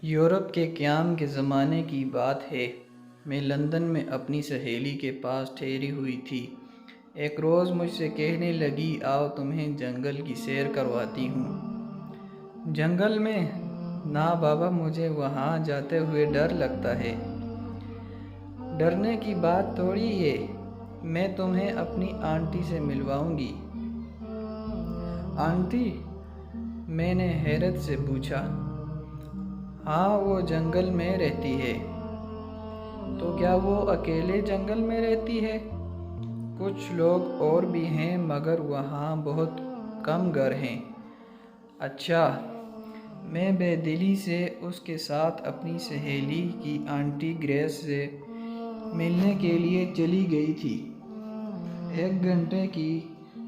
Europe کے قیام کے زمانے کی بات ہے۔ میں لندن میں اپنی سہیلی کے پاس ٹھہری ہوئی تھی۔ ایک روز مجھ سے کہنے لگی، آؤ تمہیں جنگل کی سیر کرواتی ہوں۔ جنگل میں؟ نہ بابا، مجھے وہاں جاتے ہوئے ڈر لگتا ہے۔ ڈرنے کی بات تھوڑی ہے، میں تمہیں اپنی آنٹی سے ملواؤں گی۔ آنٹی؟ میں نے حیرت سے پوچھا۔ ہاں، وہ جنگل میں رہتی ہے۔ تو کیا وہ اکیلے جنگل میں رہتی ہے؟ کچھ لوگ اور بھی ہیں مگر وہاں بہت کم گھر ہیں۔ اچھا۔ میں بے دلی سے اس کے ساتھ اپنی سہیلی کی آنٹی گریس سے ملنے کے لیے چلی گئی تھی۔ 1 گھنٹے کی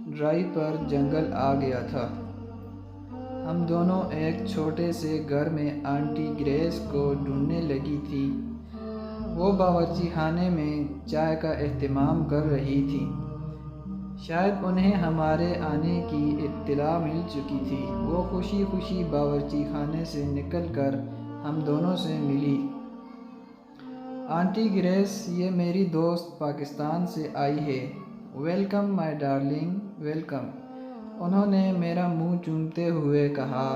ڈرائیو پر جنگل آ گیا تھا۔ ہم دونوں ایک چھوٹے سے گھر میں آنٹی گریس کو ڈھونڈنے لگی تھیں۔ وہ باورچی خانے میں چائے کا اہتمام کر رہی تھیں۔ شاید انہیں ہمارے آنے کی اطلاع مل چکی تھی۔ وہ خوشی خوشی باورچی خانے سے نکل کر ہم دونوں سے ملی۔ آنٹی گریس، یہ میری دوست پاکستان سے آئی ہے۔ ویلکم مائی ڈارلنگ، ویلکم، انہوں نے میرا منہ چومتے ہوئے کہا۔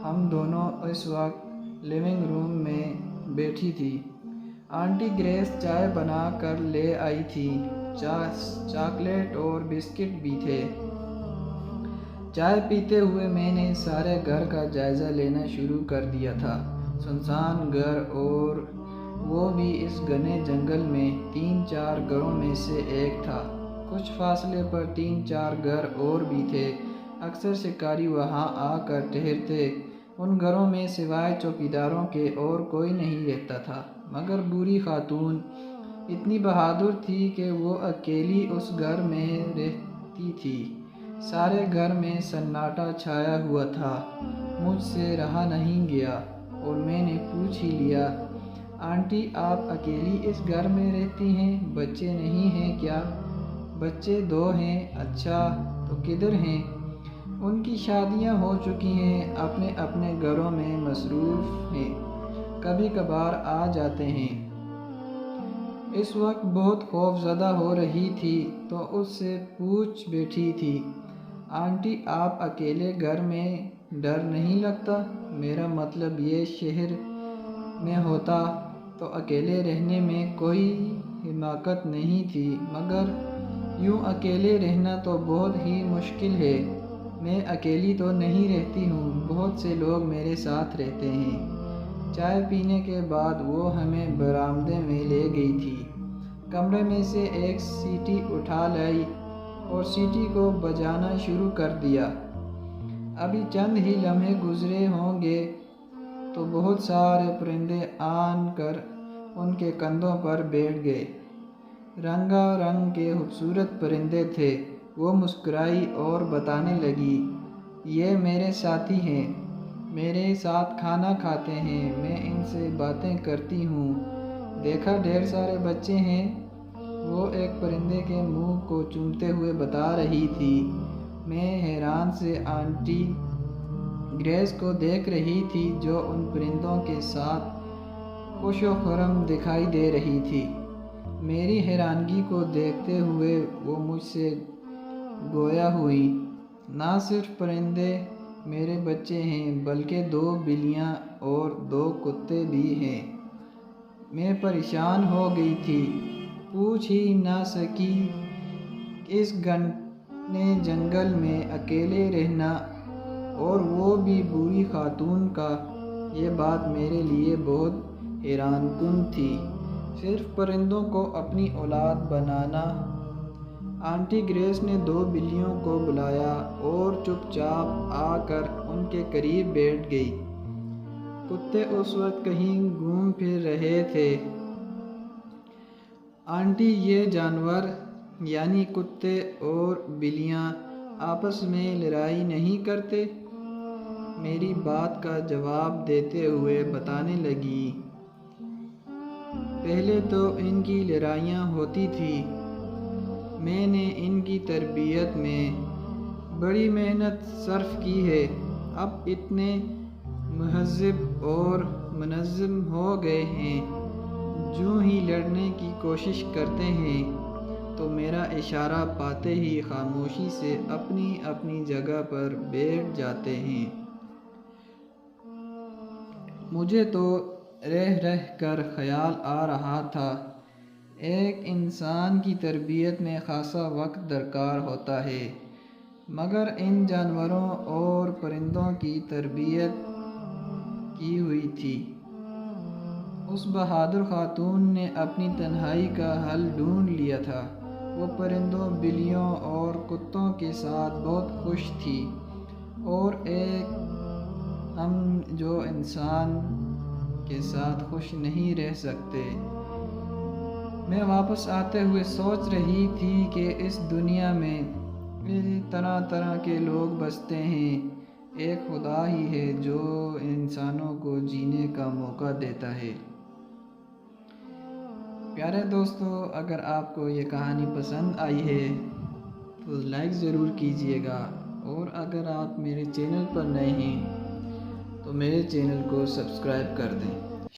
ہم دونوں اس وقت لیونگ روم میں بیٹھی تھیں۔ آنٹی گریس چائے بنا کر لے آئی تھی۔ چاکلیٹ اور بسکٹ بھی تھے۔ چائے پیتے ہوئے میں نے سارے گھر کا جائزہ لینا شروع کر دیا تھا۔ سنسان گھر، اور وہ بھی اس گھنے جنگل میں 3-4 گھروں میں سے ایک تھا۔ کچھ فاصلے پر 3-4 گھر اور بھی تھے۔ اکثر شکاری وہاں آ کر ٹھہرتے۔ ان گھروں میں سوائے چوکیداروں کے اور کوئی نہیں رہتا تھا، مگر بوڑھی خاتون اتنی بہادر تھی کہ وہ اکیلی اس گھر میں رہتی تھی۔ سارے گھر میں سناٹا چھایا ہوا تھا۔ مجھ سے رہا نہیں گیا اور میں نے پوچھ ہی لیا، آنٹی آپ اکیلی اس گھر میں رہتی ہیں؟ بچے نہیں ہیں کیا؟ بچے 2 ہیں۔ اچھا، تو کدھر ہیں؟ ان کی شادیاں ہو چکی ہیں، اپنے اپنے گھروں میں مصروف ہیں، کبھی کبھار آ جاتے ہیں۔ اس وقت بہت خوف زدہ ہو رہی تھی تو اس سے پوچھ بیٹھی تھی، آنٹی آپ اکیلے گھر میں ڈر نہیں لگتا؟ میرا مطلب یہ شہر میں ہوتا تو اکیلے رہنے میں کوئی حماقت نہیں تھی، مگر یوں اکیلے رہنا تو بہت ہی مشکل ہے۔ میں اکیلی تو نہیں رہتی ہوں، بہت سے لوگ میرے ساتھ رہتے ہیں۔ چائے پینے کے بعد وہ ہمیں برآمدے میں لے گئی تھی۔ کمرے میں سے ایک سیٹی اٹھا لائی اور سیٹی کو بجانا شروع کر دیا۔ ابھی چند ہی لمحے گزرے ہوں گے تو بہت سارے پرندے آن کر ان کے کندھوں پر بیٹھ گئے۔ رنگا رنگ کے خوبصورت پرندے تھے۔ وہ مسکرائی اور بتانے لگی، یہ میرے ساتھی ہیں، میرے ساتھ کھانا کھاتے ہیں، میں ان سے باتیں کرتی ہوں۔ دیکھا ڈھیر سارے بچے ہیں، وہ ایک پرندے کے منہ کو چومتے ہوئے بتا رہی تھی۔ میں حیران سے آنٹی گریس کو دیکھ رہی تھی جو ان پرندوں کے ساتھ خوش و خرم دکھائی دے رہی تھی۔ میری حیرانگی کو دیکھتے ہوئے وہ مجھ سے گویا ہوئی، نہ صرف پرندے میرے بچے ہیں بلکہ 2 بلیاں اور 2 کتے بھی ہیں۔ میں پریشان ہو گئی تھی، پوچھ ہی نہ سکی، اس گھنے جنگل میں اکیلے رہنا اور وہ بھی بوڑھی خاتون کا، یہ بات میرے لیے بہت حیران کن تھی۔ صرف پرندوں کو اپنی اولاد بنانا۔ آنٹی گریس نے 2 بلیوں کو بلایا اور چپ چاپ آ کر ان کے قریب بیٹھ گئی۔ کتے اس وقت کہیں گھوم پھر رہے تھے۔ آنٹی یہ جانور یعنی کتے اور بلیاں آپس میں لڑائی نہیں کرتے؟ میری بات کا جواب دیتے ہوئے بتانے لگی، پہلے تو ان کی لڑائیاں ہوتی تھیں، میں نے ان کی تربیت میں بڑی محنت صرف کی ہے، اب اتنے مہذب اور منظم ہو گئے ہیں۔ جو ہی لڑنے کی کوشش کرتے ہیں تو میرا اشارہ پاتے ہی خاموشی سے اپنی اپنی جگہ پر بیٹھ جاتے ہیں۔ مجھے تو رہ رہ کر خیال آ رہا تھا، ایک انسان کی تربیت میں خاصا وقت درکار ہوتا ہے، مگر ان جانوروں اور پرندوں کی تربیت کی ہوئی تھی۔ اس بہادر خاتون نے اپنی تنہائی کا حل ڈھونڈ لیا تھا۔ وہ پرندوں، بلیوں اور کتوں کے ساتھ بہت خوش تھی، اور ایک ہم جو انسان کے ساتھ خوش نہیں رہ سکتے۔ میں واپس آتے ہوئے سوچ رہی تھی کہ اس دنیا میں طرح طرح کے لوگ بستے ہیں، ایک خدا ہی ہے جو انسانوں کو جینے کا موقع دیتا ہے۔ پیارے دوستو، اگر آپ کو یہ کہانی پسند آئی ہے تو لائک ضرور کیجئے گا، اور اگر آپ میرے چینل پر نئے ہیں تو میرے چینل کو سبسکرائب کر دیں۔